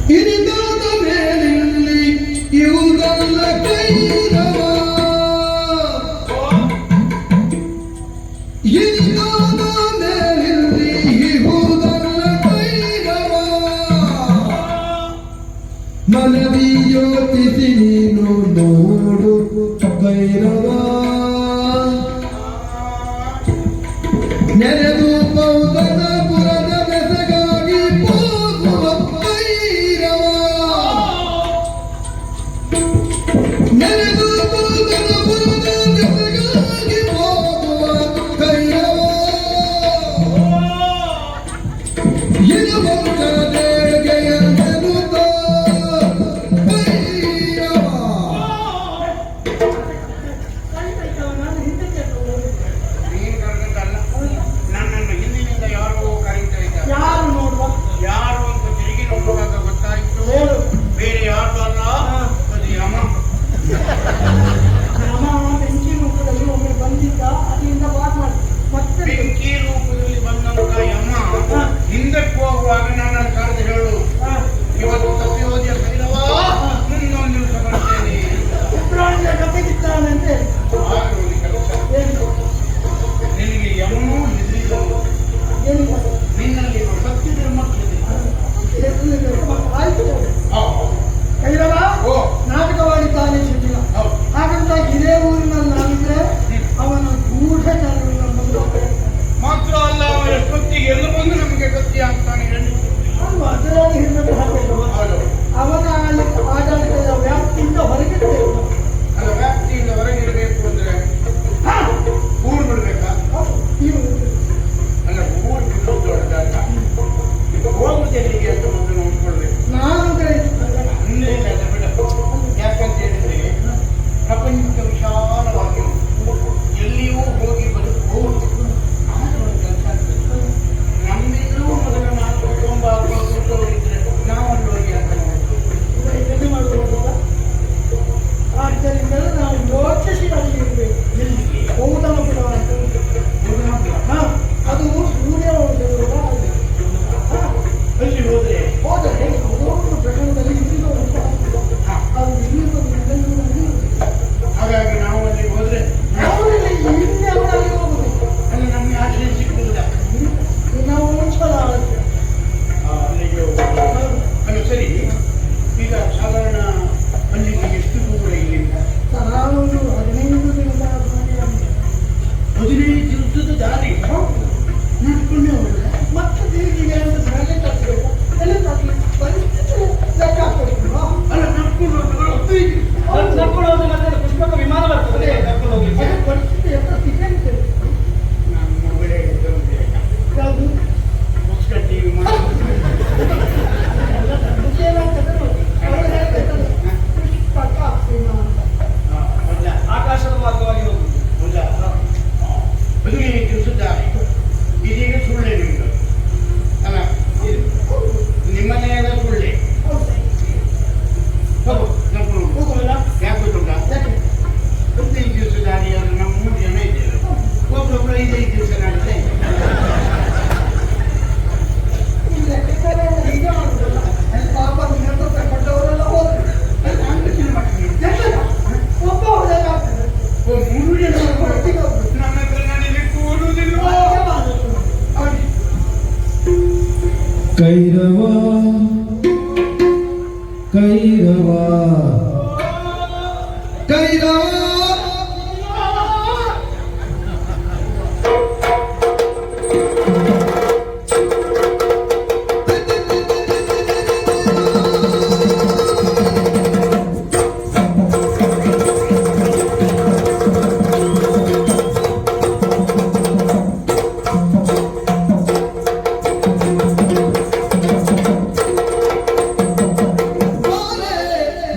ಹಿರಿದಾದ ಮೇಲಿಲ್ಲಿ ಇವುದಲ್ಲ ಕೈರವ ಹಿರಿದಾದ ಮೇಲಿಲ್ಲಿ ಇವುದಲ್ಲ ಕೈರವ ಮನವಿ ಯೋಚಿಸಿ ನೀನು ನೋಡು ಕೈರವ ನೆನೆದು ಪೌದನ ಪುರದ ಬೆಸಗಾಗಿ ಹೋಗುವ ಕೈರವ ನೆನೆದು ಪೌದನ ಪುರದ ಬೆಸಗಾಗಿ ಹೋಗುವ ಕೈರವ ಇರುವಂತ ದೇಗೆಯನ್ನೆನುತ ಕೈರವ ಯಾರು ಅಂತ ತಿರುಗಿ ನೋಡುವಾಗ ಗೊತ್ತಾಯ್ತು ಬೇರೆ ಯಾರು ಅಲ್ಲ ಅದು ಯಮ. ಬೆಂಕಿ ರೂಪದಲ್ಲಿ ಒಮ್ಮೆ ಬಂದಿದ್ದ, ಅದರಿಂದ ಮತ್ತೆ ಬೆಂಕಿ ರೂಪದಲ್ಲಿ ಬಂದಂತ ಯಮ ಹಿಂದಕ್ಕೆ ಹೋಗುವಾಗ ನನ್ನ ಕರೆದು ಹೇಳು, ಇವತ್ತು ತಪ್ಪಿ ಹೋದ್ಯ ಕೈರವ, ಮುಂದೊಂದು ದಿವಸ ಬರ್ತೇನೆ. ಉತ್ತರಾಯಣ ಕಪ್ಪಿದ್ದಾನಂತೆ. ನಿನಗೆ ಯಮನೂ ಹೆದರಿದನು, ನಿನ್ನಲ್ಲಿ ಸತ್ಯದ ಮಕ್ಕಳಿದೆ. ಆಯ್ತು ಕೈರವ ನಾಟಕವಾಡಿದ್ದಾನೆ ಶಿಕ್ಷಣ. ಹಾಗಂತ ಇದೇ ಊರಿನಲ್ಲಿ ನಾವಿದ್ರೆ ಅವನ ಗೂಢಚಾರರನ್ನ ಮಾತ್ರ ಅಲ್ಲ, ಅವನ ಎಷ್ಟೊತ್ತಿಗೆ ಎಲ್ಲ ಬಂದು ನಮಗೆ ಗತಿ ಆಗ್ತಾನೆ ಹೇಳಿ. ಅದರಲ್ಲಿ ಹಿಡಿದು ಅವನ ಆಡಳಿತದ ವ್ಯಾಪ್ತಿಯಿಂದ ಹೊರಗಿರ್ತೇವೆ. ಅಲ್ಲ, ವ್ಯಾಪ್ತಿಯಿಂದ ಹೊರಗಿರಬೇಕು ಅಂದ್ರೆ ಊರು ಬಿಡ್ಬೇಕಾ? ಅಲ್ಲ, ಊರು ಬಿಡೋದು ದೊಡ್ಡದಾದ ಹೋಗುವುದೆಲ್ಲಿಗೆ ಅಂತ ಮೊದಲು ನೋಡ್ಕೊಳ್ಬೇಕು. ನಾನು ಹಿಂದೆ ಇಲ್ಲ ಬಿಡ. ಯಾಕಂತ ಹೇಳಿದ್ರೆ ಪ್ರಪಂಚ ವಿಶಾಲವಾಗಿ ಎಲ್ಲಿಯೂ ಹೋಗಿ ಬದುಕಬಹುದು. ಕೆಲಸ ಆಗ್ತದೆ. ನಮ್ಮಿಂದಲೂ ಮೊದಲ ನಾವು ಕುಟುಂಬ ಕೂತವರಿದ್ರೆ ನಾವಲ್ಲಿ ಹೋಗಿ ಅಂತ ಇದನ್ನೇ ಮಾಡುವುದಿಲ್ಲ. ಆದ್ದರಿಂದ ನಾವು ಯೋಚಿಸಿ ಅಲ್ಲಿರ್ಬೇಕು. ಎಲ್ಲಿಗೆ ಔತಣ ಬಿಡವಾಂತ ಅದು ಸೂರ್ಯ ಅಲ್ಲಿ ಹೋದ್ರೆ ಹೋದರೆ ಯಾವುದೋ ಪ್ರಕರಣದಲ್ಲಿ ಇಲ್ಲಿಂದ ಅದು ಇಲ್ಲಿಂದ ಹಾಗಾಗಿ ನಾವು ಅಲ್ಲಿ ಹೋದ್ರೆ ಇಲ್ಲಿ ಅವರಲ್ಲಿ ಹೋಗುದು. ಅಲ್ಲಿ ನಮ್ಗೆ ಆಶ್ರಯ ಸಿಕ್ಕುವುದಿಲ್ಲ. ನಾವು ಒಂದ್ಸಲ ಅಲ್ಲಿಗೆ ಅಲ್ಲ ಸರಿ. ಈಗ ಸಾಧಾರಣ ಅಲ್ಲಿಗೆ ಎಷ್ಟು ದೂರ ಇಲ್ಲಿಂದ? ನಾನು 15 ದಿನದ 15 ದಿವಸದ ದಾರಿ ನಡ್ಕೊಂಡೇ ಹೋದ್ರೆ ಮತ್ತೆ ತಿರುಗಿಗೆ ಅಂತ ಮೇಲೆ ತಪ್ಪಬೇಕು. ಎಲ್ಲ ತಪ್ಪಲಿ ಪರಿಸ್ಥಿತಿ ಲೆಕ್ಕ ಹಾಕಬೇಕು. ಅಲ್ಲ, ನಡ್ಕೊಂಡು ನಡ್ಕೊಳ್ಳೋದು ಮತ್ತೆ ಪುಷ್ಪಕ ವಿಮಾನ ಬರ್ತದೆ ಕರ್ಕೊಂಡು ಹೋಗ್ಲಿಕ್ಕೆ. ಪರಿಸ್ಥಿತಿ ಎಲ್ಲ ಸಿಕ್ಕಂತೆ ನಮ್ಮ ಮಗಳೇ ಯಾವುದು ಹೊಸಗಟ್ಟಿ ವಿಮಾನ ಆಕಾಶದ ಮಾರ್ಗವಾಗಿ ಹೋಗುದು. 15 ದಿವಸದ ದಾರಿ. ಇದೀಗ ಸುಳ್ಳೆ ನಿಮ್ದು ಅಲ್ಲ, ನಿಮ್ಮನೆ ಎಲ್ಲ ಸುಳ್ಳೆ. ನಡ್ಕೊಂಡು ಹೋಗುವಲ್ಲ. ಯಾಕೆ ಗೊತ್ತುಂಟ? 15 ದಿವಸ ದಾರಿ ಆದ್ರೆ ನಾವು 3 ಜನ ಇದ್ದೇವೆ. ಒಬ್ಬೊಬ್ರು 5 ದಿವಸ ನಡೆದ್ರೆ ಪಾಪ ಕೊಟ್ಟವರೆಲ್ಲ ಹೋದ್ರು. ನಾನು ಯೋಚನೆ ಮಾಡ್ತೀನಿ. ಒಬ್ಬ ಹೋದಾಗ್ತದೆ. 3 ಜನ ನನ್ನ ಹತ್ರ ನನಗೆ ಕೂಡುವುದಿಲ್ವೋ? ಕೈರವ ಕೈರವ ಕೈರವ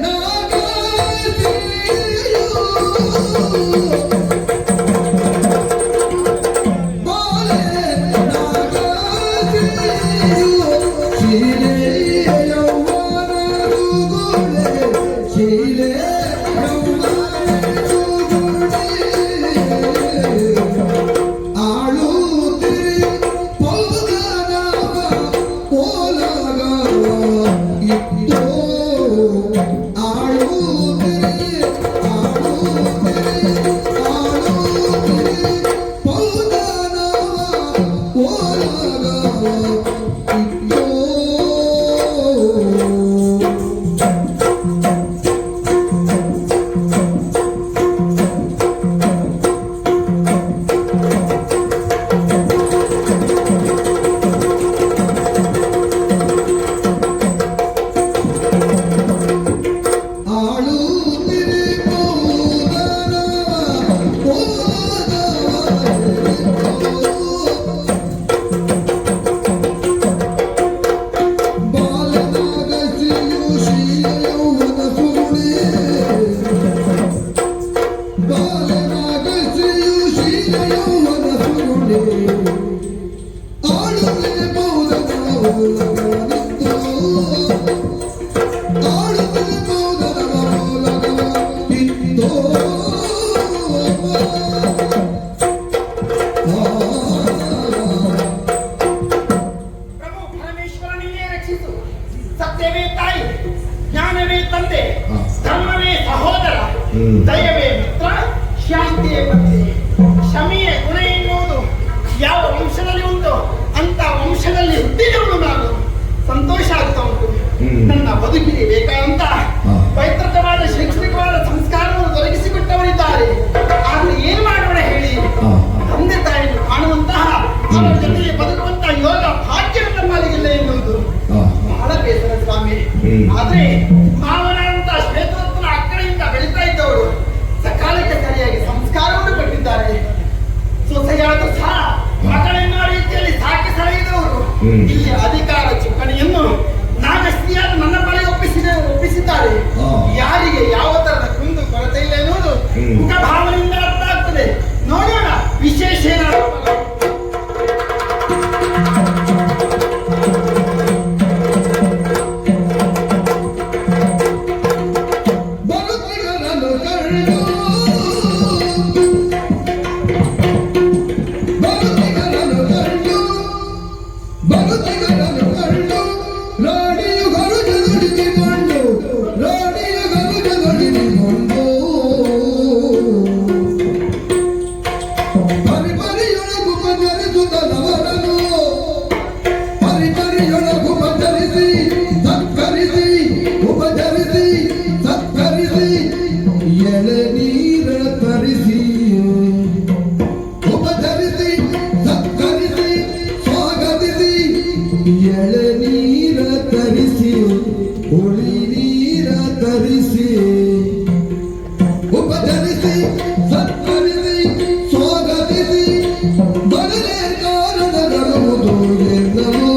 ನಾಗ ಜ್ಞಾನವೇ ತಂದೆ, ಹಾ. ಧರ್ಮವೇ ಸಹೋದರ, ಹ್ಮ್. ದಯವೇ ಮಿತ್ರ, ಶಾಂತಿಯೇ ಪತ್ನಿ, ಕ್ಷಮೆಯೇ ಗುಣ ಎನ್ನುವುದು ಯಾವ ವಂಶದಲ್ಲಿ ಉಂಟು ಅಂತ ವಂಶದಲ್ಲಿ ಹುಟ್ಟಿದವಳು ನಾನು. ಸಂತೋಷ ಆಗ್ತಾ ಉಂಟು. ಹ್ಮ್. ನನ್ನ ಬದುಕಿಗೆ ಬೇಕಾದಂತ ಹಾ. ಪೈತೃಕವಾದ ಶೈಕ್ಷಣಿಕವಾದ ಸಂಸ್ಕಾರವನ್ನು ಒದಗಿಸಿಕೊಟ್ಟವರಿದ್ದಾರೆ. ಆದ್ರೆ ಏನ್ ಮಾಡೋಣ ಹೇಳಿ? ಹಾ. ತಂದೆ ತಾಯಿಯನ್ನು ಕಾಣುವಂತಹ ಅವರ ಜೊತೆಗೆ ಬದುಕುವಂತಹ ಯೋಗ ಭಾಗ್ಯ ನಮ್ಮಲ್ಲಿಗಿಲ್ಲ ಎನ್ನುವುದು ಹಾ. ಬಹಳ ಬೇಸರ ಸ್ವಾಮಿ. ಹ್ಮ್. ಆದ್ರೆ ಮಾವನಂತ ಶ್ವೇತವರ್ತನ ಅಕ್ಕಡೆಯಿಂದ ಬೆಳೀತಾ ಇದ್ದವರು ಸಕಾಲಕ್ಕೆ ಸರಿಯಾಗಿ ಸಂಸ್ಕಾರವನ್ನು ಕೊಟ್ಟಿದ್ದಾರೆ. ಸೊಸೆಯಾದ ಸಹ ಮಗಳೆನ್ನುವ ರೀತಿಯಲ್ಲಿ ಸಾಕಿ ಸಲಹಿದವರು ಹ್ಮ್. ಇಲ್ಲಿ ಅಧಿಕಾರ ಚುಕ್ಕಾಣಿಯನ್ನು ನಾಗಸ್ತ್ರೀಯಾದ ನನ್ನ ಬಳಿ ಒಪ್ಪಿಸಿದ್ದಾರೆ. ಹಾ. ಯಾರಿಗೆ ಯಾವ ತರದ ಕುಂದು ಕೊರತೆ ಇಲ್ಲ ಎನ್ನುವುದು ಹ್ಮ್. ಮುಖ ಭಾವನೆಯಿಂದ ಅರ್ಥ ಆಗ್ತದೆ. ನೋಡೋಣ ವಿಶೇಷ ಏನಾದ್ರು. ಬರುತ್ತಿಗರನ್ನು ಕರೆದು ಬರುತ್ತಿಗರನ್ನು ಕರೆದು ಬರುತ್ತಿಗರನ್ನು ಕರೆದು ರಾಣಿಯು ಗರುಜದೊಡಿಸಿಕೊಂಡು ರಾಣಿಯು ಗರುಜದೊಡಿಸಿಕೊಂಡು ಪರಿಪರಿಯೊಳಗು ಪಂಜರಿಸುತ್ತಲವರನು ಪರಿಪರಿಯೊಳಗು ಪಂಜರಿಸಿ ಸತ್ಕರಿಸಿ ಉಪಚರಿಸಿ ಸತ್ಕರಿಸಿ ಎಳೆನೀರ ತರಿಸಿ ಉಪಚರಿಸಿ ಸತ್ಕರಿಸಿ ಸ್ವಾಗತಿಸಿ ಎಳೆನೀರ ತರಿಸಿ ಹುಳಿ ನೀರ ತರಿಸಿ ಉಪಚರಿಸಿ ಸತ್ಕರಿಸಿ ಸ್ವಾಗತಿಸಿ ಬರಲೇ ಕಾರಣಗಳುವುದು ಎಂದನು.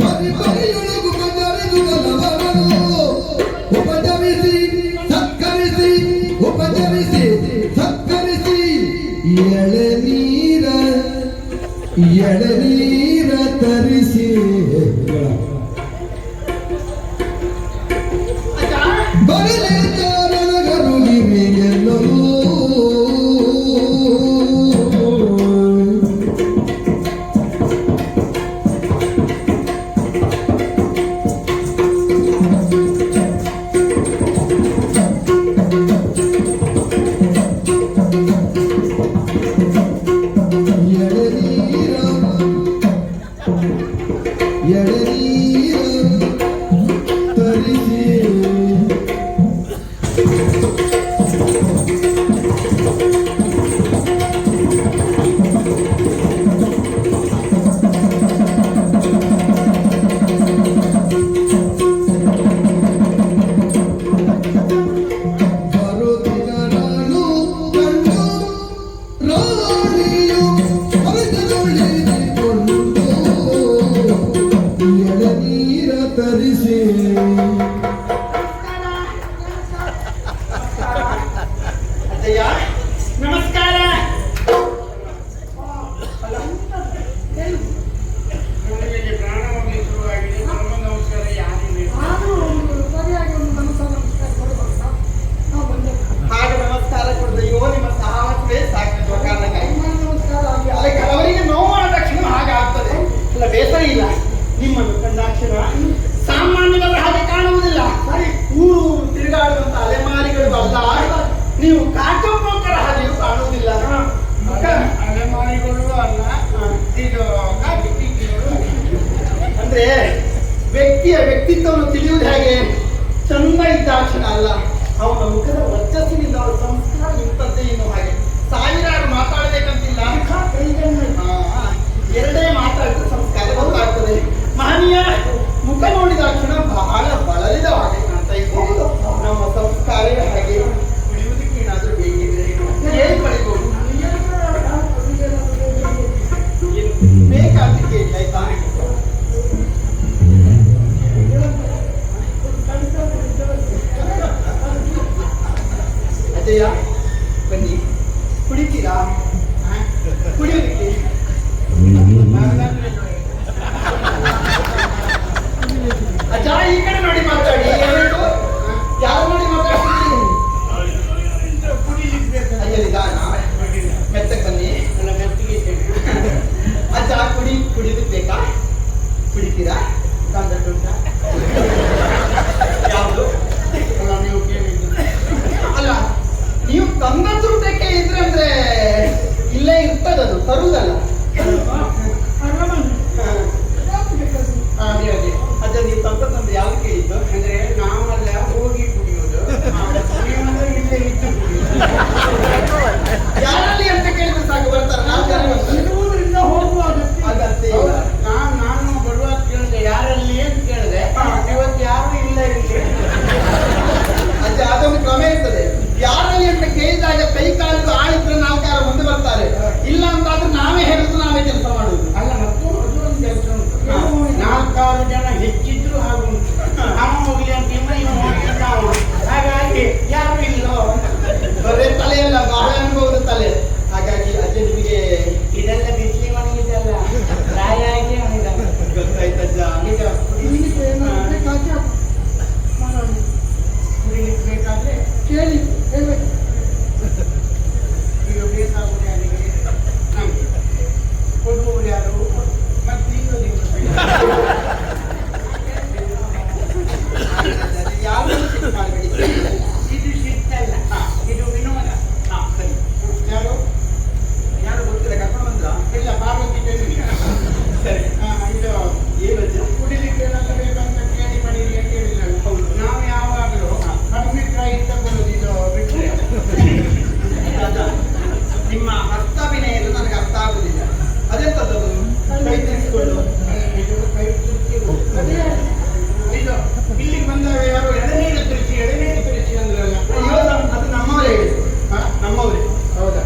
ಪರಿಪರಿಯೊಳಗು ಪಂಜರಿಸುತ್ತಲವರನು ಉಪಚರಿಸಿ ಸತ್ಕರಿಸಿ ಉಪಚರಿಸಿ ಸತ್ಕರಿಸಿ ಎಳೆನೀರ ತರಿಸಿ ಬರಲೇ ಕಾರಣಗರುಳಿವೆ ಎನ್ನಲು. ಎಳೆನೀರ ತರಿಸಿ ಬರುತ್ತಿಗರನ್ನು ಕಂಡು ರಾಣಿಯು ಹೊರತುಳಿದುಕೊಂಡು ಎಳೆನೀರ ತರಿಸಿ ಅಜ್ಜಯ್ಯ ನಮಸ್ಕಾರ. ನನಗೆ ಪ್ರಾಣ ಹೋಗಿ ಶುರುವಾಗಿದೆ. ನಮ್ಮ ನಮಸ್ಕಾರ ಯಾರಿಲ್ಲ. ನಾನು ಒಂದು ಸರಿಯಾಗಿ ಒಂದು ನಮಸ್ಕಾರ ಕೊಡಬಾರ್ದ? ನಾವು ಬಂದೆವು. ಹಾಗೆ ನಮಸ್ಕಾರ ಕೊಡದೆ ಅಯ್ಯೋ ನಿಮ್ಮ ಸಹವಾಸವೇ ಸಾಕಿರುವ ಕಾರಣಕ್ಕಾಗಿ ನಮಸ್ಕಾರ ಆಗಿ ಅಲ್ಲ ಕೆಲವರಿಗೆ ನೋವಾದ ತಕ್ಷಣ ಹಾಗೆ ಆಗ್ತದೆ. ಅಲ್ಲ ಬೇಸರ ಇಲ್ಲ. ನಿಮ್ಮನ್ನು ಕಂಡಾಕ್ಷಣ ಸಾಮಾನ್ಯವಾದ ಹಾಗೆ ಕಾಣುವುದಿಲ್ಲ. ಊರು ತಿರುಗಾಡುವಂತ ಅಲೆಮಾರಿಗಳು ಅಲ್ಲ. ನೀವು ಕಾಕಪ್ಪಕ್ಕರ ಹಾಗೆಯೂ ಕಾಣುವುದಿಲ್ಲ. ಅಲೆಮಾರಿಗಳು ಅಲ್ಲ, ಇದು ಅಂದ್ರೆ ವ್ಯಕ್ತಿಯ ವ್ಯಕ್ತಿತ್ವವನ್ನು ತಿಳಿಯುವುದು ಹೇಗೆ? ಚಂದ ಇದ್ದಾಕ್ಷಣ ಅಲ್ಲ, ಅವನ ಮುಖದ ವರ್ಚಸ್ಸಿನಿಂದ ಅವರ ಸಂಸ್ಕಾರ ಇಂಥದ್ದೇ ಇನ್ನು ಹಾಗೆ. ಸಾವಿರಾರು ಮಾತಾಡಬೇಕಂತಿಲ್ಲ, ಎರಡೇ ಮಾತಾಡಿದ್ರೆ ಸಂಸ್ಕಾರ ಗೊತ್ತಾಗ್ತದೆ. ಮಹನೀಯ ಮುಖ ನೋಡಿದಾಕ್ಷಣ ಬಹಳ ಬಳಲಿದ ಹಾಗೆ ಕಾಣ್ತಾ ಇತ್ತು. ನಮ್ಮ ಸಂಸ್ಕಾರವೇ ಹಾಗೆ. ಉಳಿಯುವುದಕ್ಕೆ ಏನಾದ್ರೂ ಬೇಕಿದ್ರೆ ಏನ್ ಪಡಿಬಹುದು? ಬೇಕಾದಕ್ಕೆ ಇಲ್ಲ ಆಯ್ತಾ? ಅಜಯ ಬನ್ನಿ, ಕುಡಿತೀರಾ? ಕುಡಿಯೋದಕ್ಕೆ ಅಜ್ಜ ಈ ಕಡೆ ನೋಡಿ ಮಾತಾಡಿ. ಏನಾಯ್ತು? ಯಾರು ನೋಡಿ ಮಾತಾಡ್ತಿದ್ದೀರಿ? ಅಯ್ಯ ನಿಧಾನ, ಮೆತ್ತಗೆ ಬನ್ನಿ. ಅಜ್ಜ ಕುಡಿಯೋದಕ್ಕೆ ಬೇಕಾ? ಕುಡಿತೀರಾ? ತಂದದ್ದು ಉಂಟಾ? ಯಾವುದು? ಅಲ್ಲ, ನೀವು ತಂದದ್ದು ಊಟ ಕೇಳಿದ್ರೆ ಅಂದ್ರೆ ಇಲ್ಲೇ ಇರ್ತದದು, ತರುವುದಲ್ಲ. ಅಜ್ಜ ನೀವು ತಂದದ್ದು ಯಾವ್ದು ಕೇಳಿದ್ದು? ಅಂದ್ರೆ ನಾವೆಲ್ಲ ಹೋಗಿ ಕುಡಿಯೋದು, ನೀವೆಲ್ಲ ಇಲ್ಲೇ ಇದ್ದು ಕುಡಿಯೋದು. ಯಾರಲ್ಲಿ ಅಂತ ಕೇಳಿದ್ರೆ ಸಾಕು, ಬರ್ತಾರೆ. ನಾಲ್ಕು ಜನ ಬರ್ತಾರೆ. ಇರುವುದರಿಂದ ಹೋಗುವ ಅಗತ್ಯ ಇಲ್ಲ. ನಾನು ಬರುವಾಗ ಕೇಳಿದೆ ಯಾರಲ್ಲಿ ಅಂತ ಕೇಳಿದೆ, ಇವತ್ತು ಯಾರು ಇಲ್ಲ ಇಲ್ಲಿ. ಅಜ್ಜ ಅದೊಂದು ಕ್ರಮ ಇರ್ತದೆ. ಯಾರಲ್ಲಿ ಅಂತ ಕೇಳಿದಾಗ ಕೈ ಕಾಲು ಆಳಿದ್ರೆ ನಾಲ್ಕಾರು ಮುಂದೆ ಬರ್ತಾರೆ. ಇಲ್ಲ ಅಂತಾದ್ರೆ ನಾವೇ ಹೇಳಿದ್ರು ನಾವೇ ಕೆಲಸ ಮಾಡುವುದು. ಅಲ್ಲ, ಮತ್ತು ಅದೊಂದು ಕೆಲಸ ಉಂಟು. 4-6 ಜನ ಹೆಚ್ಚಿದ್ರು ಹಾಗೂ ಉಂಟು. ಅವ ಹೋಗ್ಲಿ ಅಂತ ಇವ ಹೋಗ್ಲಿ ಅಂತ ಅವ. ಹಾಗಾಗಿ ಯಾರು ಇಲ್ಲೋ ಬರೇ ತಲೆಯಲ್ಲ, ಬಹಳ ಅನುಭವದ ತಲೆ. ಹಾಗಾಗಿ ಅಜ್ಜ ನಿಮಗೆ ಇದೆಲ್ಲ ಬಿಸಿಲಿ ಒಣಗಿದೆಲ್ಲ ಪ್ರಾಯ ಆಗಿ ಒಣಗಿದ. ಗೊತ್ತಾಯ್ತಜ್ಜ. ಕುಡಿಲಿಕ್ಕೆ ಬೇಕಾದ್ರೆ ಕೇಳಿ ಹೇಳ್ಬೇಕು. ಈಗ ಬೇಕಾಗುವುದು ಯಾರಿಗೆ? ನಮ್ಗೆ. ಕೊಡುವವರು ಯಾರು? ಮತ್ತೆ ಯಾರು ಸಿಟ್ಟು ಮಾಡಬೇಡಿ. ಇದು ಸಿಟ್ಟಲ್ಲ, ಇದು ವಿನೋದ. ಸರಿ. ಯಾರು ಯಾರು ಗೊತ್ತಿಲ್ಲ, ಕರ್ಕೊಂಡು ಬಂದ್ರ? ಇಲ್ಲ, ಪಾರ್ವತಿ ದೇವಿ. ಸರಿ. ಇದು ಏನಜ್ಜ? ಕುಡಿಲಿಕ್ಕೆ ಏನಾದ್ರು ಬೇಕಂತ ಕೇಳಿ ಮಾಡಿರಿ ಅಂತ ಹೇಳಿಲ್ಲ. ಹೌದು. ನಾವು ಯಾವಾಗಲೂ ಕಡಿಮೆ ಕಾಯಿ ತಗೊಳ್ಳೋದು, ಇದು ಬಿಟ್ಟರೆ. ಅಜ್ಜ, ನಿಮ್ಮ ಹಸ್ತಾಭಿನಯರು ನನಗೆ ಅರ್ಥ ಆಗುದಿಲ್ಲ. ಅದೆಂತದ್ದು? ಕೈ ತಿರ್ಸ್ಕೊಂಡು ಇದು ಕೈ ತುರ್ಕಿರು. ಇದು ಇಲ್ಲಿಗೆ ಬಂದಾಗ ಯಾರು ಎಡನೀರು ತಿರುಚಿ ಅಂದ್ರಲ್ಲ. ಅದು ನಮ್ಮವರೇ ಹೇಳಿದ್ರು. ಹಾ? ನಮ್ಮವರೇ. ಹೌದಾ?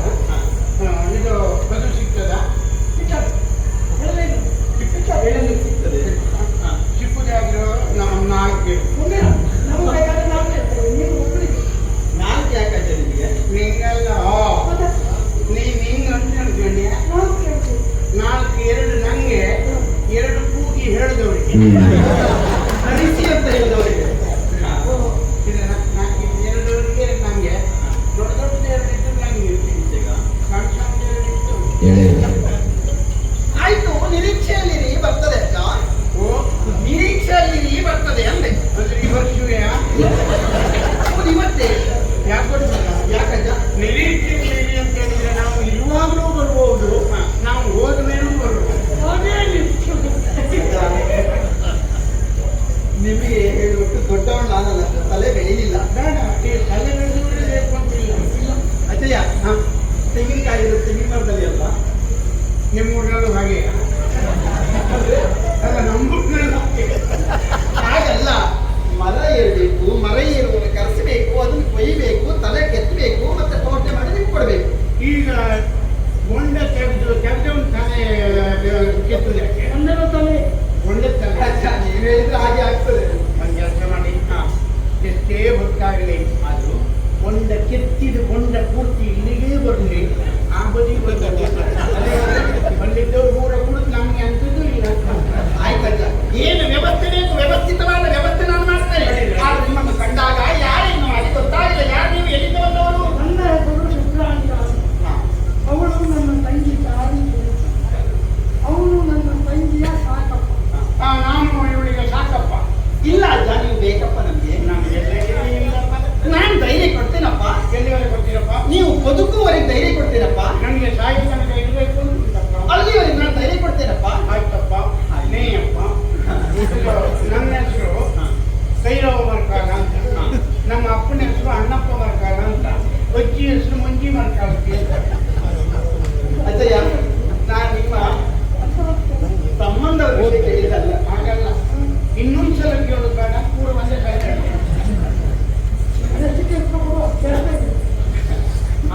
ಇದು ಬದು ಸಿಗ್ತದಾ? ಹೇಳಲು ಸಿಗ್ತದೆ. ಸಿಕ್ಕುದಾದ್ರೂ ನಮ್ಮ 4 ನಾಲ್ಕು ಯಾಕೆ ಅಜ್ಜ ನಿಮಗೆ? ನಿಂಗಲ್ಲ, ನೀನ್ ಹಿಂಗ ಅಂತ ಅನ್ಕೊಂಡ್ಯ? 4 2 ನಂಗೆ, 2 ಕೂಗಿ ಹೇಳಿದವರಿಗೆ. ಹರಿಸಿ ಅಂತ ಹೇಳಿದವರಿಗೆ. ಇದು 4 2 ನಂಗೆ, ದೊಡ್ಡ ದೊಡ್ಡ 2 ಇದ್ದು ನಂಗೆ, ಈಗ ಸಣ್ಣ ಸಣ್ಣ 2 ಇತ್ತು. ಆಯ್ತು, ನಿರೀಕ್ಷೆಯಲ್ಲಿರಿ, ಬರ್ತದೆ ಅಜ್ಜ. ಓ, ನಿರೀಕ್ಷೆಯಲ್ಲಿರಿ, ಬರ್ತದೆ ಅಂದೆ. ಅಂದ್ರೆ ಈ ವರ್ಷವೇ ಹೌದು, ಇವತ್ತೇ. ಯಾಕೆ ಬರ್ತದ? ಯಾಕಜ್ಜ? ನಿರೀಕ್ಷೆಯಲ್ಲಿ ಅಂತ ಹೇಳಿದ್ರೆ ನಾವು ಇರುವಾಗಲೂ ಬರ್ಬೋದು, ನಾವು ಹೋದ ಮೇಲೂ ಬರ್ಬೋದು. ನಿಮಗೆ ಹೇಳುವಷ್ಟು ದೊಡ್ಡವಳು ನಾನಲ್ಲ, ತಲೆ ಬೆಳೀಲಿಲ್ಲ. ಬೇಡ, ಈ ತಲೆ ಬೆಳೆದವರೇ ಬೇಕು ಅಂತಿಲ್ಲ. ಅಜ್ಜಯ್ಯ, ತೆಂಗಿನಕಾಯಿ ಇರುತ್ತೆ ತೆಂಗಿನ ಮರದಲ್ಲಿ ಅಲ್ವಾ? ನಿಮ್ಮೂರಿನಲ್ಲೂ ಹಾಗೆ ಅಲ್ಲ, ನಮ್ಮೂರಿನಲ್ಲೂ ಹಾಗೆ. ಹಾಗಲ್ಲ, ಮರ ಏರಬೇಕು, ಮರ ಏರುವಾಗ ಕರೆಸಬೇಕು, ಅದನ್ನು ಕೊಯ್ಯಬೇಕು, ತಲೆ ಕೆತ್ತಬೇಕು, ಮತ್ತೆ ತೋಟೆ ಮಾಡಿ ನಿಮ್ಗೆ ಕೊಡಬೇಕು. ಈಗ ಹೊಂಡ ತೆಗೆದವನು ತಲೆ ಕೆತ್ತದ ಯಾಕೆ? ಹೊಂಡ ತಲೆ ಅಜ್ಜ, ನೀವು ಹೇಳಿದ್ರೆ ಹಾಗೆ ಆಗ್ತದೆ. ಒಂದು ಕೆಲಸ ಮಾಡಿ, ಎಷ್ಟೇ ಹೊತ್ತಾಗಲಿ ಆದರೂ ಹೊಂಡ ಕೆತ್ತಿದ ಹೊಂಡ ಪೂರ್ತಿ ಇಲ್ಲಿಗೆ ಬರಲಿ, ಆ ಬದಿ ಬಂದಿದ್ದವ್ರು ಮೂರ ಕುಡಿದು ನಮ್ಗೆ ಅಂತದ್ದು ಇಲ್ಲ. ಆಯ್ತಜ್ಜ, ಏನು ವ್ಯವಸ್ಥೆ ಬೇಕು, ವ್ಯವಸ್ಥಿತವಾದ ವ್ಯವಸ್ಥೆ ನಾನು ಮಾಡ್ತೇನೆ. ಆದ್ರೆ ನಿಮ್ಮನ್ನು ಕಂಡಾಗ ಯಾರೇನು ಮಾಡಿ ಗೊತ್ತಾಗಿಲ್ಲ. ಯಾರು ನೀವು, ಎಲ್ಲಿಂದ ಬಂದವರು? ನನ್ನ ಹೆಸರು ಶುಕ್ರಾಂತ. ಅವಳು ನನ್ನ ತಂಗಿ ಚಾರಿ. ಅವನು ನನ್ನ ತಂಗಿಯ ಸಾಕಪ್ಪ. ನಾನು ಇವಳಿಗೆ ಸಾಕಪ್ಪ. ಇಲ್ಲ ಅಜ್ಜ, ನೀವು ಬೇಕಪ್ಪ ನಮ್ಗೆ. ನಮ್ಗೆ ಇಲ್ಲಪ್ಪ. ನಾನು ಧೈರ್ಯ ಕೊಡ್ತೇನಪ್ಪ. ಎಲ್ಲಿವರೆಗೆ ಕೊಡ್ತೀರಪ್ಪ? ನೀವು ಬದುಕುವರೆಗೆ ಧೈರ್ಯ ಕೊಡ್ತೀರಪ್ಪ. ನನಗೆ ಸಾಯಿ ತನಕ ಇರಬೇಕು ಅಂತಪ್ಪ. ಅಲ್ಲಿವರೆಗೆ ನಾನು ಧೈರ್ಯ ಕೊಡ್ತೇನಪ್ಪ. ಆಯ್ತಪ್ಪ, ನೇಯಪ್ಪ. ನನ್ನ ಹೆಸರು ಕೈರವ ಮರ್ಕಾಲ ಅಂತ. ನಮ್ಮ ಅಪ್ಪನ ಹೆಸರು ಅಣ್ಣಪ್ಪ ಮರ್ಕಾಲ ಅಂತ. ಅಜ್ಜಿ ಹೆಸರು ಮಂಜಿ ಮರ್ಕಾಲಕ್ಕೆ ಅಂತ. ಅಜ್ಜಯ್ಯ, ನಾನು ನಿಮ್ಮ ಸಂಬಂಧದ ವಿಷಯ ಕೇಳಿದ್ದಲ್ಲ. ಹಾಗಲ್ಲ, ಇನ್ನೊಂದ್ಸಲ ಕೇಳೋದು ಬೇಡ, ಕೂಡ ಒಂದೇ ಕೈ. ಅದಕ್ಕೆ ಕೇಳಬೇಕು.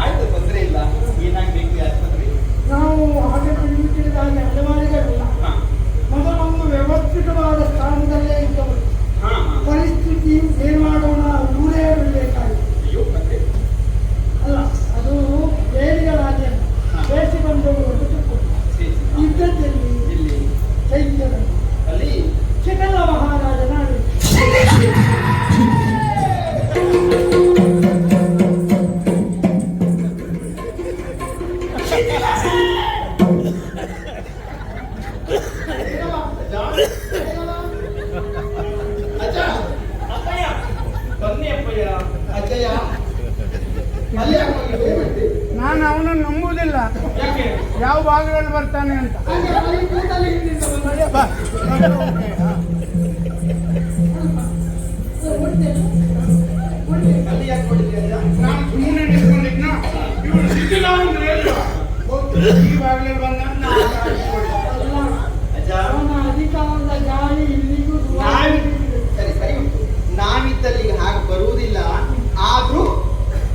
ಆಯ್ತು, ತೊಂದರೆ ಇಲ್ಲ. ಏನಾಗಬೇಕು ಆಸ್ಪತ್ರೆ? ನಾವು ಹಾಗೆ ತಿಳಿದಾಗ ಅಲೆಮಾರಿಗಳಿಲ್ಲ. ಮೊದಲೊಂದು ವ್ಯವಸ್ಥಿತವಾದ ಸ್ಥಾನದಲ್ಲೇ ಇದ್ದವರು. ಪರಿಸ್ಥಿತಿ ಏನ್ ಮಾಡೋಣ ಊರೇ ಬಿಡಬೇಕಾಗಿತ್ತು. ಅಯ್ಯೋ, ಮತ್ತೆ ಅಲ್ಲ, ಅದು ಅಲ್ಲಿ ಯಾಕೆ ಹೋಗಿದ್ದೆ? ನಾನು ಅವನನ್ನು ನಂಬುವುದಿಲ್ಲ ಯಾವ ಭಾಗದಲ್ಲಿ ಬರ್ತಾನೆ ಅಂತ. ಹಾಗೆ ಅಲ್ಲಿ ಕೂತಲ್ಲಿ ಹಿಂದಿಂದ ಬಂದ. ಬಾ. ಅಲ್ಲಿ ಯಾಕೆ ಹೋಗಿದ್ದೆ ಅಜ್ಜ? ನಾನು ಸುಮ್ಮನೆ ನಿಂತ್ಕೊಂಡಿದ್ನ ಇವಳು ಸಿಕ್ಕಿಲ್ಲ ಅಂದ್ರೆ ಈ ಭಾಗದಲ್ಲಿ ಬಂದ ನಾನು ಅಲ್ಲ, ಅಜ್ಜ ಅವನ ಅಧಿಕಾರದ ಗಾಳಿ ಇಲ್ಲಿಗೂ ನಾವಿ ಸರಿ ಸರಿ ಉಂಟು. ನಾವಿದ್ದಲ್ಲಿ ಹಾಗೆ ಬರುವುದಿಲ್ಲ. ಆದ್ರೂ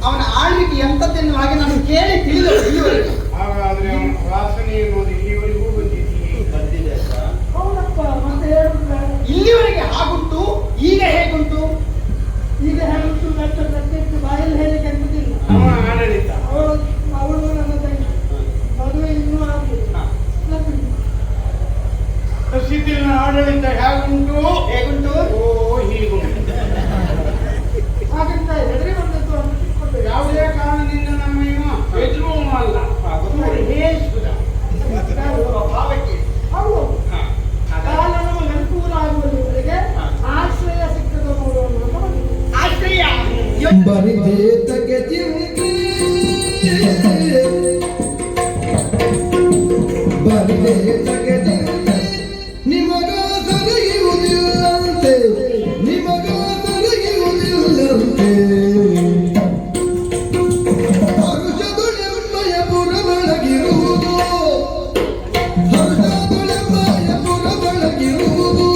ಅವನ ಆಳ್ವಿಕೆ ಎಂತದ್ದೆನ್ನು ಹಾಗೆ ನಾನು ಕೇಳಿ ತಿಳಿದಳು ಇಲ್ಲಿವರೆಗೆ. ಹಾಗಾದ್ರೆ ಅವನ ವಾಸನೆ ನೋಡಿ ಇಲ್ಲಿವರೆಗೂ ಬಂದಿದೆ ಅಜ್ಜ. ಹೌದಪ್ಪ, ಮತ್ತೆ ಹೇಳುದು ಬೇಡ. ಇಲ್ಲಿವರೆಗೆ ಹಾಗುಂಟು, ಈಗ ಹೇಗುಂಟು? ಈಗ ಹೇಳುತ್ತು ಪ್ರತ್ಯಕ್ಷ ಬಾಯಲ್ಲಿ ಹೇಳಿಕೆ ಅಂತಿಲ್ಲ. ಅವನ ಆಡಳಿತ ಅವಳು ನನ್ನ ತಂಗಿ, ಮದುವೆ ಇನ್ನೂ ಆಗಲಿಲ್ಲ. ಸಿದ್ಧಿನ ಆಡಳಿತ ಹೇಗುಂಟು? ಹೇಗುಂಟು? ಓ ಹೀಗುಂಟು. ಹಾಗಂತ ಹೆದರಿ ಬಂದದ್ದು ಅಂತ ತಿಳ್ಕೊಂಡು ಯಾವುದೇ ಕಾರಣದಿಂದ ನಮ್ಮ ಇವ ಎದುರು ಅಲ್ಲ ಹೇಸುದ ಭಾವಕ್ಕೆ ಹೌದು. ಕಾಲ ನಮಗೆ ಅನುಕೂಲ ಆಗುವವರೆಗೆ ಆಶ್ರಯ ಸಿಕ್ಕದ ನೋಡುವ ಆಶ್ರಯ ಬರಿದೇತಕ್ಕೆ ಚಿಂತೆ ಬರಿದೇತಕ್ಕೆ ಚಿಂತೆ ನಿಮಗ ಸರಿಯುವುದಿಲ್ಲಂತೆ ನಿಮಗ ಸರಿಯುವುದಿಲ್ಲಂತೆ ಹರುಷದುಳೆಂಬಯ ಪುರದೊಳಗಿರುವುದು ಹರುಷದುಳೆಂಬಯ ಪುರದೊಳಗಿರುವುದು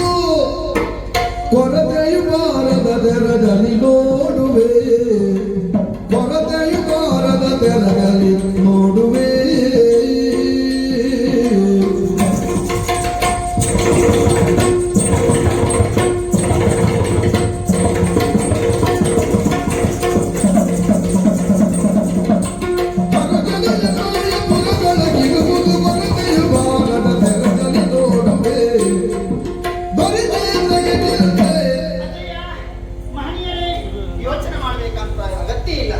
ಕೊರತೆಯು ಬಾರದ ತೆರದಲ್ಲಿ ನೋಡುವೆ ಕೊರತೆಯು ಬಾರದ ತೆರದಲ್ಲಿ ನೋಡುವೆ ಹರುಷದುಳೆಂಬಯ ಪುರದೊಳಗಿರುವುದು ಕೊರತೆಯು ಬಾರದ ತೆರದಲ್ಲಿ ನೋಡುವೆ ಬರಿದೇತಕ್ಕೆ ಮಹನೀಯರೇ, ಯೋಚನೆ ಮಾಡಬೇಕಂತ ಅಗತ್ಯ ಇಲ್ಲ.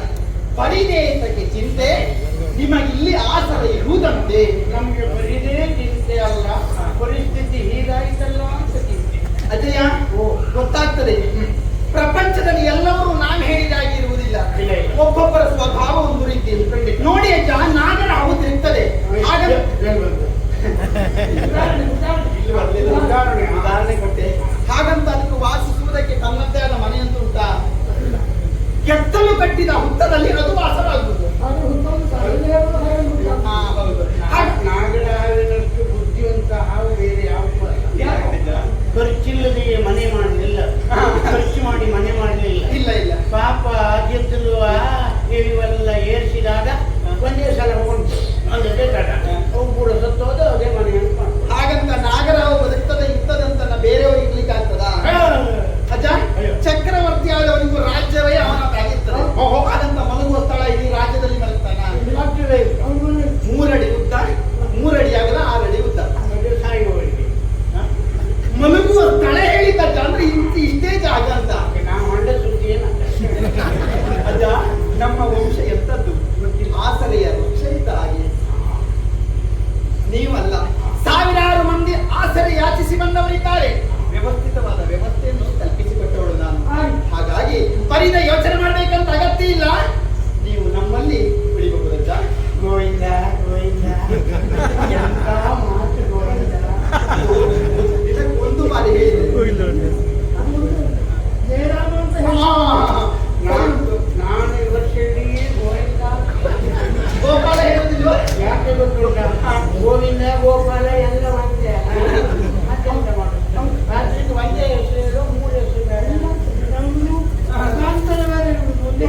ಪರಿದೇಶಕ್ಕೆ ಚಿಂತೆ, ನಿಮಗೆ ಇಲ್ಲಿ ಆಸರ ಇರುವುದಂತೆ. ನಮ್ಗೆ ಬರೀದೇ ಚಿಂತೆ ಅಲ್ಲ, ಪರಿಸ್ಥಿತಿ ಹೀಗಾಯ್ತಲ್ಲ ಅಂತ ಚಿಂತೆ. ಅಜಯ ಗೊತ್ತಾಗ್ತದೆ. ಪ್ರಪಂಚದಲ್ಲಿ ಎಲ್ಲರೂ ನಾನು ಹೇಳಿದಾಗಿರುವುದಿಲ್ಲ. ಇಲ್ಲ, ಇಲ್ಲ. ಒಬ್ಬೊಬ್ಬರ ಸ್ವಭಾವ ಒಂದು ರೀತಿ ನೋಡಿ ಅಜ್ಜ, ನಾಗರ ಹೌದು ಇರ್ತದೆ. ಆಗ ಉದಾಹರಣೆ ಕೊಟ್ಟೆ. ಹಾಗಂತ ಅದಕ್ಕೆ ವಾಸಿಸುವುದಕ್ಕೆ ತನ್ನದೇ ಆದ ಮನೆಯಂತೂ ಉಂಟಾ? ಕೆತ್ತಲು ಕಟ್ಟಿದ ಹುತ್ತದಲ್ಲಿ ಅದು ವಾಸವಾಗುವುದು. ಅದು ಹುಟ್ಟೋದು ಸರಳ ಹೇಳುವುದು ಹಾಗೆ ಉಂಟು. ಹೌದು. ನಾಗರ ಹಾವಿನಷ್ಟು ಬುದ್ಧಿವಂತ ಹಾವು ಬೇರೆ ಯಾವ ಖರ್ಚಿಲ್ಲದೆ ಮನೆ ಮಾಡಲಿಲ್ಲ, ಖರ್ಚು ಮಾಡಿ ಮನೆ ಮಾಡಲಿಲ್ಲ. ಇಲ್ಲ ಇಲ್ಲ ಪಾಪ ಅಜ್ಜತ್ತಲ್ವ ಇವೆಲ್ಲ ಏರಿಸಿದಾಗ ಒಂದೇ ಸಲ ಉಂಟು ಅಂದ್ರೆ ತಡ ಅವು ಕೂಡ ಸತ್ತೋದು ಅದೇ ಮನೆ ಅಂತ ಮಾಡ್ತಾರೆ. ಹಾಗಂತ ನಾಗರಾವು ಬದುಕ್ತದೆ ಇರ್ತದಂತ ಬೇರೆಯವರು ಇರ್ಲಿಕ್ಕೆ ಆಗ್ತದ? ಅಜ್ಜ, ಚಕ್ರವರ್ತಿ ಆದವನಿಗೂ ರಾಜ್ಯವೇ ಅವನದ್ದಾಗಿರ್ತದೆ. ಓಹೋ. ಹಾಗಂತ ಮಲಗುವ ಸ್ಥಳ ಇಡೀ ರಾಜ್ಯದಲ್ಲಿ ಮಲಗ್ತಾನ? ಸಾಧ್ಯವೇ ಇಲ್ಲ. ಅವನು 3 ಅಡಿ ಉದ್ದ, 3 ಅಡಿ ಆಗಲ್ಲ, 6 ಅಡಿ ಉದ್ದ. ಅದೇ ಸಾಯುವವರಿಗೆ ಮಲಗುವ ಸ್ಥಳ ಹೇಳಿದ್ದಜ್ಜ, ಅಂದ್ರೆ ಇಷ್ಟೇ ಜಾಗ ಅಂತ. ನಾವು ಹೊಂಡ ಸುದ್ದಿ ಏನ ಅಜ್ಜ, ನಮ್ಮ ವಂಶ ಎಂತದ್ದು ಆಸರೆಯ ರಕ್ಷಿತ ಆಗಿ ನೀವಲ್ಲ, ಸಾವಿರಾರು ಮಂದಿ ಆಸರೆ ಯಾಚಿಸಿ ಬಂದವರಿದ್ದಾರೆ. ವ್ಯವಸ್ಥಿತವಾದ ವ್ಯವಸ್ಥೆಯನ್ನು ಕಲ್ಪಿಸಿಕೊಟ್ಟವಳು ನಾನು. ಹಾಗಾಗಿ ಪರಿದ ಯೋಚನೆ ಮಾಡ್ಬೇಕಂತ ಅಗತ್ಯ ಇಲ್ಲ. ನೀವು ನಮ್ಮಲ್ಲಿ ಉಳಿಬಹುದಜ್ಜ. ಗೋವಿಂದ ಗೋವಿಂದ ಎಂತ ಮಾತು ಗೋವಿಂದ. ಇದಕ್ಕೆ ಒಂದು ಬಾರಿ ಹೇಳಿದೆ. ಜಯರಾಮ ಅಂತ ಹೇಳಿ ನಾನು ಈ ವರ್ಷ ಇಡೀ ಗೋವಿಂದ ಗೋಪಾಲ ಹೇಳುದಿಲ್ವ? ಯಾಕೆ ಗೊತ್ತುಂಟ? ಗೋವಿಂದ ಗೋಪಾಲ ಎಲ್ಲ ಒಂದೇ. ಮತ್ತೆಂತ ಮಾಡುದು? ರಾತ್ರಿಗೆ ಒಂದೇ ಹೆಸರು ಹೇಳು, 3 ಹೆಸರು ಹೇಳು. ನಮ್ಮನ್ನು ಕಾಂತರ ಬೇರೆ ಇರುವುದು ಒಂದೇ.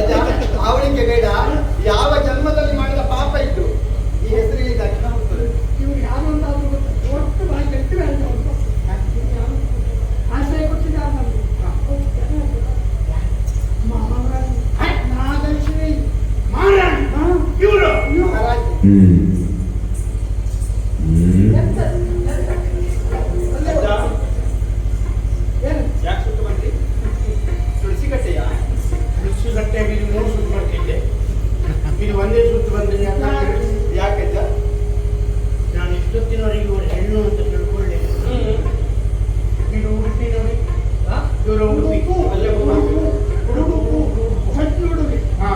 ಅಜ್ಜ, ಅವಳಿಗೆ ಬೇಡ. ಯಾವ ಜನ್ಮದಲ್ಲಿ ಮಾಡಿದ ಪಾಪ ಇತ್ತು ಈ ಹೆಸರಿಗೆ ದಕ್ಷಿಣ ಹೋಗ್ತದೆ. ಇವ್ರು ಯಾರು ಅಂತಾದ್ರೂ ಗೊತ್ತು. ಒಟ್ಟು ಬಾಯಿ ಗಟ್ಟಿ ಬೇಡ ಉಂಟು. ಆಶ್ರಯ ಕೊಟ್ಟಿದ್ದಾರೆ ನಮ್ಗೆ. ನಾಗಶ್ರೀ ಮಾರಾಣಿ ಇವರು ಮಹಾರಾಜ, ಎಂತ ಅಜ್ಜ, ಯಾಕೆ ಸುತ್ತು ಬಂದ್ರಿ? ತುಳಸಿ ಕಟ್ಟೆಯ ಬಿಸಿ ಗಟ್ಟೆಗೆ ಇದು 3 ಸುತ್ತು ಬರ್ತಿದ್ದೆ, ಇದು ಒಂದೇ ಸುತ್ತು ಬಂದ್ರೆ ಯಾಕಜ್ಜ? ನಾನು ಇಷ್ಟೊತ್ತಿನವರೆಗೆ ಇವರು ಹೆಣ್ಣು ಅಂತ ತಿಳ್ಕೊಳ್ಳಿ. ಇದು ಉಡುಪಿ ನೋಡಿ, ಇವರು ಉಡುಪಿ ಅಲ್ಲೇ ಹೋಗ್ಬೇಕು. ಹುಡುಗ ಹುಡುಗಿ ಹಾ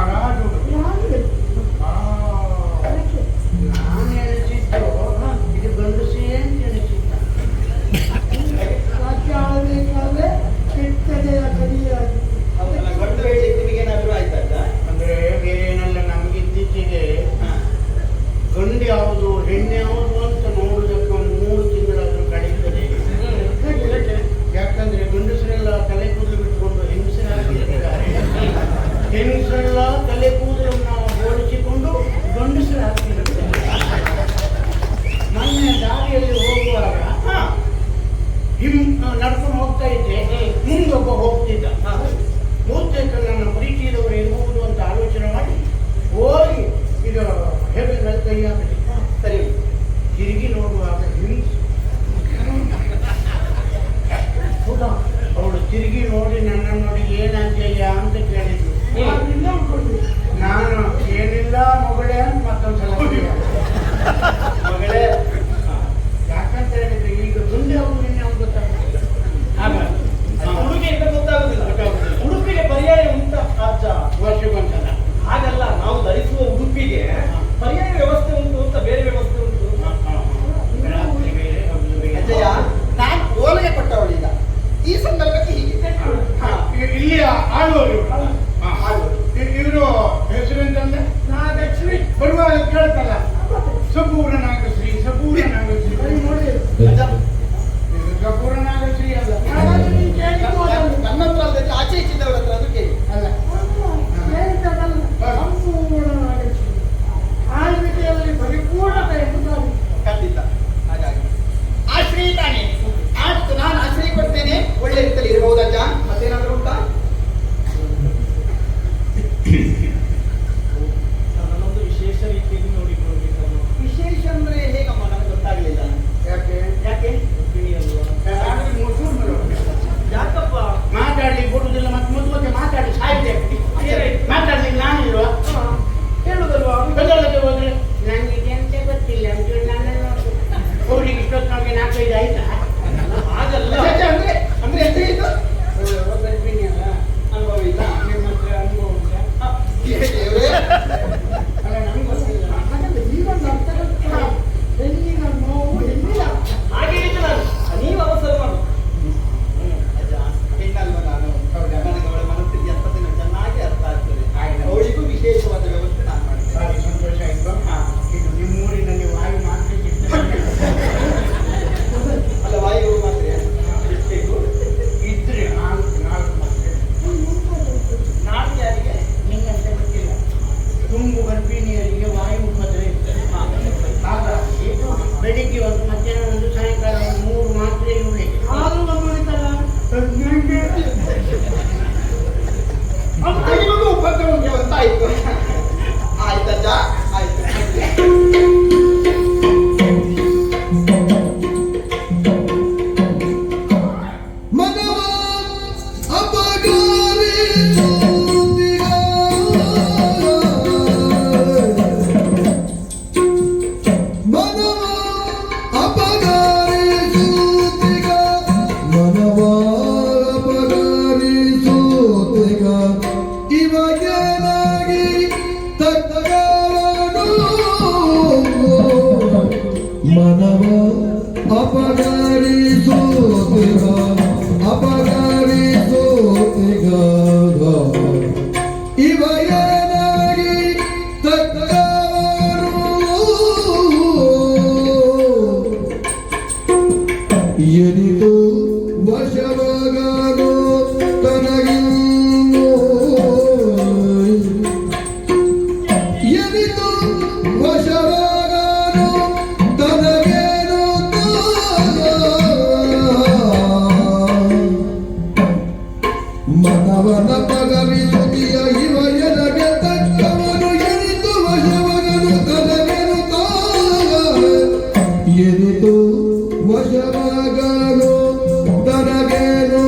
ಮಾತಾಡ್ಲಿಕ್ಕೆ ನಾನಿಲ್ವಾ? ಹೇಳುದಲ್ವಾ ಬೆಂಗಳೂರಿಗೆ ಹೋದ್ರೆ ನನಗೆ ಎಂತ ಗೊತ್ತಿಲ್ಲ ನನ್ನನ್ನು ಅವ್ರಿಗೆ ಇಷ್ಟೊತ್ತಿನೊಳಗೆ 4-5 ಆಯ್ತಾ? ಹಾಗಲ್ಲ. ಅಂದ್ರೆ ಅಂದ್ರೆ ಎಂತ ಇದು? ಗರ್ಭಿಣಿ ಅಲ್ಲ ಅನುಭವ ಇಲ್ಲ ನಿಮ್ಮ ಹತ್ರ ಅನುಭವ ಉಂಟಾ? ದೇವ್ರೇ. ಅಲ್ಲ ನಂಗೆ ಗೊತ್ತಿಲ್ಲ. ಹಾಗಾದ್ರೆ ಜೀವನ ಅರ್ಥ ಗೊತ್ತಿಲ್ಲ. ಹೆಣ್ಣಿನ ನೋವು ಹೆಣ್ಣಿನ ಹಾಗೆ ಹೇಳಿದ್ದು ನಾನು. ನೀವು ಅವಸರ ಮಾಡು. ಅಜ್ಜ, ಹೆಣ್ಣಲ್ವ ನಾನು. ನನಗೆ ಅವಳ ಮನಸ್ಥಿತಿ ಎಂತದಿನ ಚೆನ್ನಾಗಿ ಅರ್ಥ ಆಗ್ತದೆ. ಅವಳಿಗೂ ವಿಶೇಷವಾದ ವ್ಯವಸ್ಥೆ ನಾನು ಮಾಡ್ತೇನೆ. ಭಾರಿ ಸಂತೋಷ ಆಯ್ತು. ಇದು ನಿಮ್ಮೂರಿನಲ್ಲಿ ವಾಯು ಮಾರ್ಕೆಟ್ ಅಲ್ಲ ವಾಯು ಮಾತ್ರ ಎಷ್ಟು ಬೇಕು? ಇದ್ರೆ ನಾಲ್ಕು ಮಾರ್ಕೆಟ್ ನಾಲ್ಕು ಯಾರಿಗೆ? ನಿಂಗಂತ ಗೊತ್ತಿಲ್ಲ. ತುಂಬು ಗರ್ಭಿಣಿಯರಿಗೆ ವಾಯು ಉಪದ್ರ ಇರ್ತದೆ. ಹಾಗಾಗಿ ಬೆಳಿಗ್ಗೆ ಒಂದು ಮಧ್ಯಾಹ್ನ ಒಂದು ಸಾಯಂಕಾಲ ಒಂದು 3 ಮಾತ್ರೆ ಇರಲಿ. ಆದ್ರೂ ನಮ್ಮ ಉಳಿತಲ್ಲ. ನಿಮಗೂ ಉಪದ್ರ ಉಂಟು ಅಂತ ಆಯ್ತು. ಆಯ್ತಜ್ಜ, ಆಯ್ತು. ಮನವ ಅಪಗಾರಿಸುತ್ತಿಗ ಮನವ ಅಪಗಾರಿಸುತ್ತಿಗ ಮನವ ಅಪಗಾರಿಸುತ್ತಿಗ ಇವಾಗೇನಾಗಿ ತಕ್ಕವನು ಮನವ ಅಪಗಾರಿಸುತ್ತಿಗ ಅಪಗಾರಿಸುತ್ತಿಗ ಇವಾಗೇನಾಗಿ ತಕ್ಕವನು ಎನಿತು ವಶವಾಗಲು ತನಗಿನ್ನು ಎನಿತು ವಶವಾಗಲು ತನಗೇನು ಮನವನ ಪಗರಿಸುತ್ತಿಯ ಇವ ಎನಗೆ ತಕ್ಕವನು ಎನಿತು ವಶವಾಗಲು ತನಗೇನು ಎನಿತು ವಶವಾಗಲು ತನಗೇನು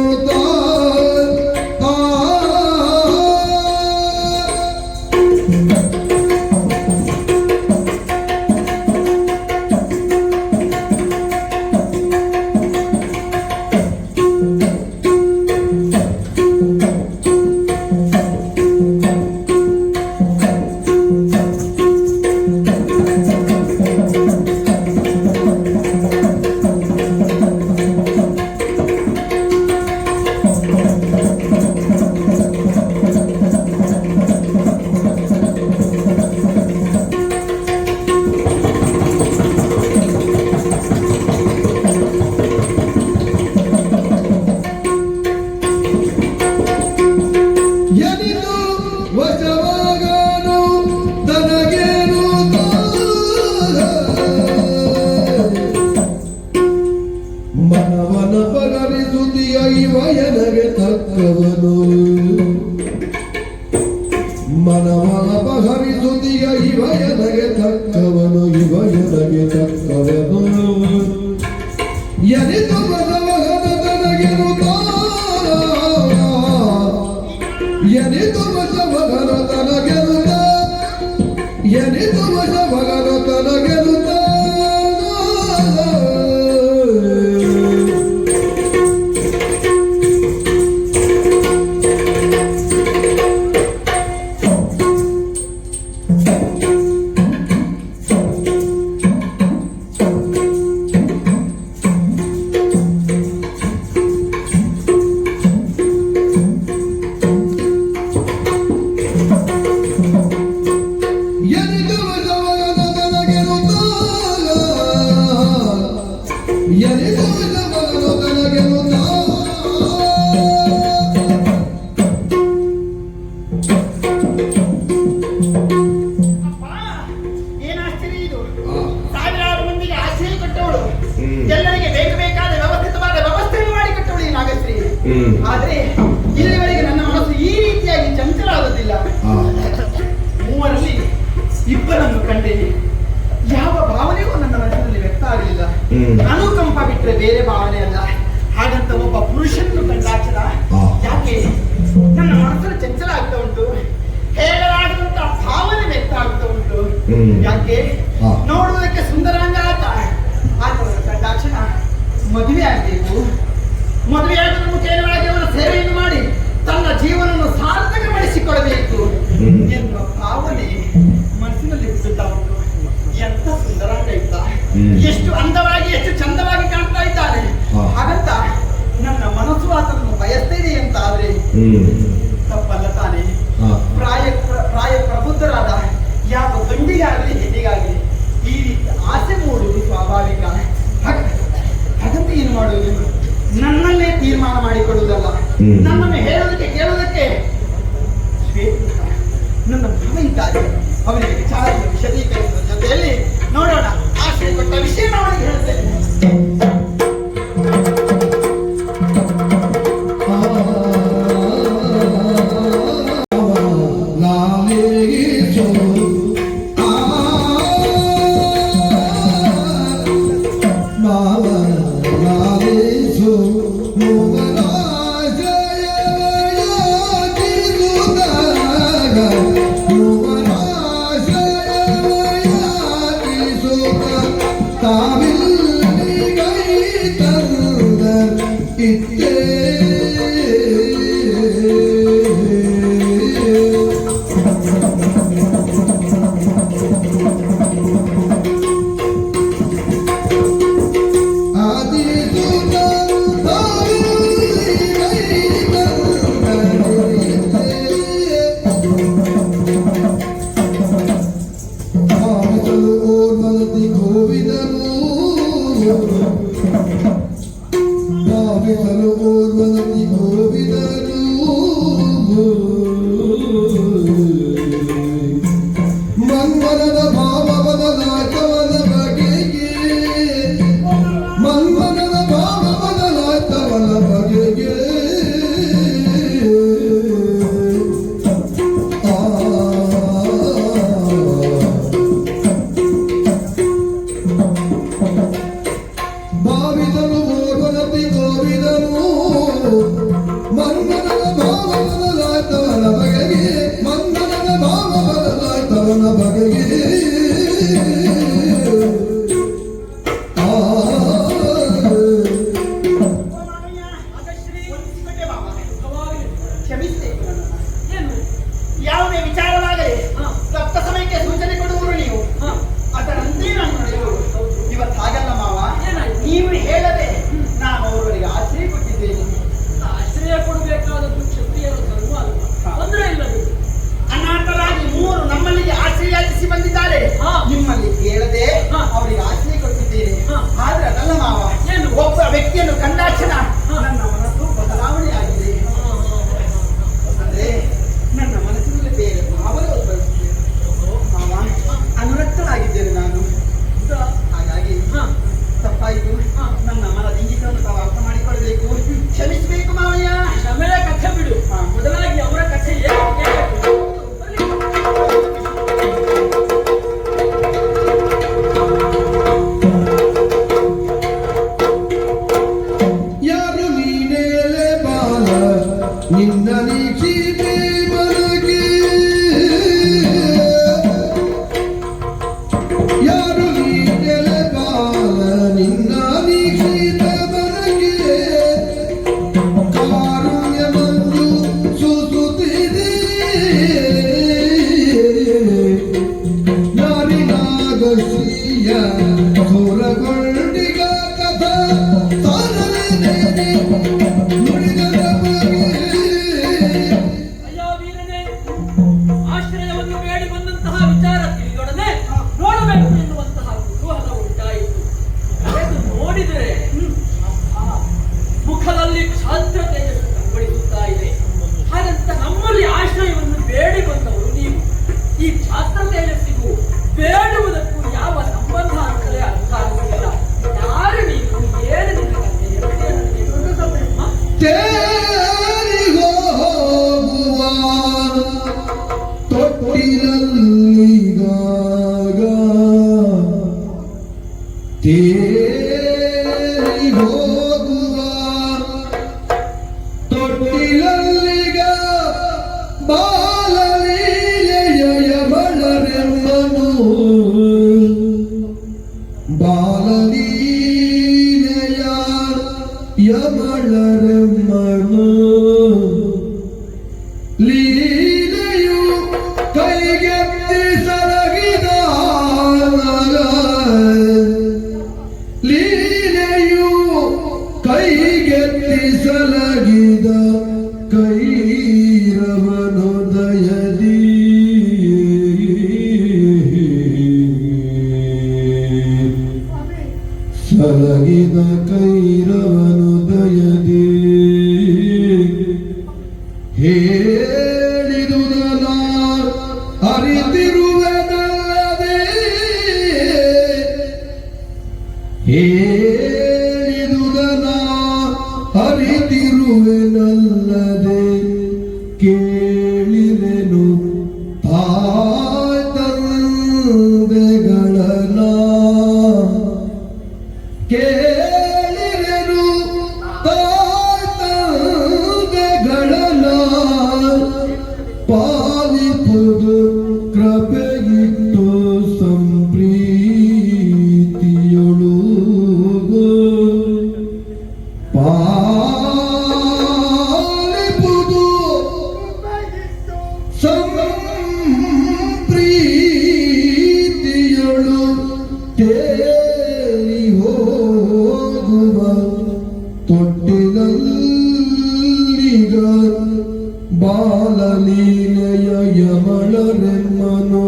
ಎನಿತು ವಶವಾಗನು ತನಗೇನು ಮನವನ ಪಗರಿಸುತ್ತಿಯ ಇವ ಎನಗೆ ತಕ್ಕವನು ಮನವನ ಪಗರಿಸುತ್ತಿಯ ಇವ ಎನಗೆ ತಕ್ಕವನು ಇವ ಎನಗೆ ತಕ್ಕವನು ಎನಿತು ವಶವಾಗನ ತನಗೇನು ಎನಿತು ವಶವಗನ ತನಗೆನುತ ಎನಿತು ವಶವಗನ ತನಗೆನುತ ಯಾಕೆ ಹಾ. ನೋಡುವುದಕ್ಕೆ ಸುಂದರಾಂಗ ಆತ ಕಂಡಾಕ್ಷಣ ಮದುವೆ ಆಗಬೇಕು. ಮದುವೆ ಆಗೋದ್ರ ಮುಖೇನವಾಗಿ ಅವನ ಸೇವೆಯನ್ನು ಮಾಡಿ ತನ್ನ ಜೀವನವನ್ನು ಸಾರ್ಥಕಗೊಳಿಸಿಕೊಳ್ಳಬೇಕು ಎನ್ನುವ ಭಾವನೆ ಮನಸ್ಸಿನಲ್ಲಿ ಹುಟ್ಟುತ್ತಾ ಉಂಟು. ಎಂತ ಸುಂದರಾಂಗ ಇದ್ದ, ಎಷ್ಟು ಅಂದವಾಗಿ ಎಷ್ಟು ಚಂದವಾಗಿ ಕಾಣ್ತಾ ಇದ್ದಾನೆ. ಹಾಗಂತ ನನ್ನ ಮನಸ್ಸು ಆತನನ್ನು ಬಯಸ್ತೇನೆ ಅಂತ ಆದ್ರೆ ತಪ್ಪಲ್ಲ ತಾನೆ. ಪ್ರಾಯ ಪ್ರಬುದ್ಧರಾದ ಯಾವ ಗಂಡಿಗಾಗಲಿ ಹೆಣ್ಣಿಗಾಗಲಿ ಈ ರೀತಿ ಆಸೆ ಮೂಡುವುದು ಸ್ವಾಭಾವಿಕ. ಹಾಗಂತ ಏನು ಮಾಡುವುದು? ನನ್ನಲ್ಲೇ ತೀರ್ಮಾನ ಮಾಡಿಕೊಳ್ಳುವುದಲ್ಲ, ನನ್ನನ್ನು ಹೇಳೋದಕ್ಕೆ ಕೇಳೋದಕ್ಕೆ ನನ್ನ ಭಾವ ಇದ್ದಾರೆ. ಅವರಿಗೆ ವಿಚಾರ ವಿಶದೀಕರಿಸುವ ಜೊತೆಯಲ್ಲಿ ನೋಡೋಣ, ಆಶ್ರಯ ಕೊಟ್ಟ ವಿಷಯ ಅವರಿಗೆ ಹೇಳ್ತೇನೆ. ಯಾವುದೇ ವಿಚಾರವಾಗಲಿ ತಪ್ಪ ಸಮಯಕ್ಕೆ ಸೂಚನೆ ಕೊಡುವರು ನೀವು, ಅದರಂತೆ ನಾನು ನಡೆಯುವುದು. ಇವತ್ತು ಹಾಗಲ್ಲ ಮಾವ, ನೀವು ಹೇಳದೆ ನಾನು ಅವರಿಗೆ ಆಶ್ರಯ ಕೊಟ್ಟಿದ್ದೇನೆ. ಆಶ್ರಯ ಕೊಡಬೇಕಾದದ್ದು ಕ್ಷತ್ರಿಯರ ಧರ್ಮ ಅಲ್ಲ, ತೊಂದರೆ ಇಲ್ಲ. ಅನಾಥರಾಗಿ 3 ನಮ್ಮಲ್ಲಿಗೆ ಆಶ್ರಯಿಸಿ ಬಂದಿದ್ದಾರೆ. ನಿಮ್ಮಲ್ಲಿ ಕೇಳದೆ ಅವರಿಗೆ ಆಶ್ರಯ ಕೊಟ್ಟಿದ್ದೇನೆ. ಆದ್ರೆ ಅದಲ್ಲ ಮಾವ, ಒಬ್ಬ ವ್ಯಕ್ತಿಯನ್ನು ಕಂಡಾಕ್ಷಣ ನನ್ನ ಮನಸ್ಸು ಬದಲಾವಣೆ ಆಗಿದೆ. ಅಂದ್ರೆ ನನ್ನ ಮನಸ್ಸಿನಲ್ಲಿ ಬೇರೆ ಭಾವನೆ ಉದ್ಭವಿಸಿದೆ ಮಾವ. ಅನುರಕ್ತನಾಗಿದ್ದೇನೆ ನಾನು. ಹಾಗಾಗಿ ತಪ್ಪಾಯಿತು. ನನ್ನ ಮನದ ಇಂಗಿತವನ್ನು ತಾವು ಅರ್ಥ ಮಾಡಿಕೊಳ್ಬೇಕು, ಕ್ಷಮಿಸಬೇಕು ಮಾವಯ್ಯ. ಕ್ಷಮೆಯ ಕಥೆ ಬಿಡು, ಮೊದಲಾಗಿ ಅವರ ಕಥೆ ಏನು? ಯಾರು ನೀನೇಲೆ ಬಾಲ ನಿನ್ನ ನೀಕ್ಷಿತೆ ಮನಗೆ, ಯಾರು ನೀನೇಲೆ ಬಾಲ ನಿನ್ನ ನೀಕ್ಷಿತ ಮನಗೆ, ಕಾರುಣ್ಯ ಮಂಜು ಸುಸುತ್ತಿದೆ ನಾರಿನಾಗಸಿಯ ಸೋರಗೊಂಡಿಗ ಕಥ ಅಯ್ಯೋ ವೀರನೇ, ಆಶ್ರಯವನ್ನು ಬೇಡಿ ಬಂದಂತಹ ವಿಚಾರ ತಿಳಿದೊಡನೆ ನೋಡಬೇಕು ಎನ್ನುವಂತಹ ಕುತೂಹಲ ಉಂಟಾಯಿತು. ಅದು ನೋಡಿದರೆ ಮುಖದಲ್ಲಿ ಕ್ಷಾತ್ರತೆ ಕಂಗೊಳಿಸುತ್ತಾ ಇದೆ. ಹಾಗಂತ ನಮ್ಮಲ್ಲಿ ಆಶ್ರಯವನ್ನು ಬೇಡಿ ಬಂದವರು ನೀವು. ಈ ಕ್ಷಾತ್ರ ತೇಜಸ್ಸಿಗೂ ಬೇಡುವುದಕ್ಕೂ ಯಾವ ಸಂಬಂಧ ಅಂತಲೇ ಅರ್ಥ ಆಗುವುದಿಲ್ಲ. ಯಾರು ನೀವು, ಏನು ನಿನ್ನ ಕಥೆ? ತೇರಿಗೋ ಹೋಗುವ ತೊಟ್ಟಿಲಲ್ಲೀಗ ಇಟ್ಟು ಸಂಪ್ರೀತಿಯೊಳು ಪಾಲಿಪುದು ಸಂಪ್ರೀತಿಯೊಳು ತೇಲಿ ಹೋಗುವ ತೊಟ್ಟಿಲಲ್ಲೀಗ ಬಾಲಲೀಲೆಯ ಯಮಳರೆಮ್ಮನೋ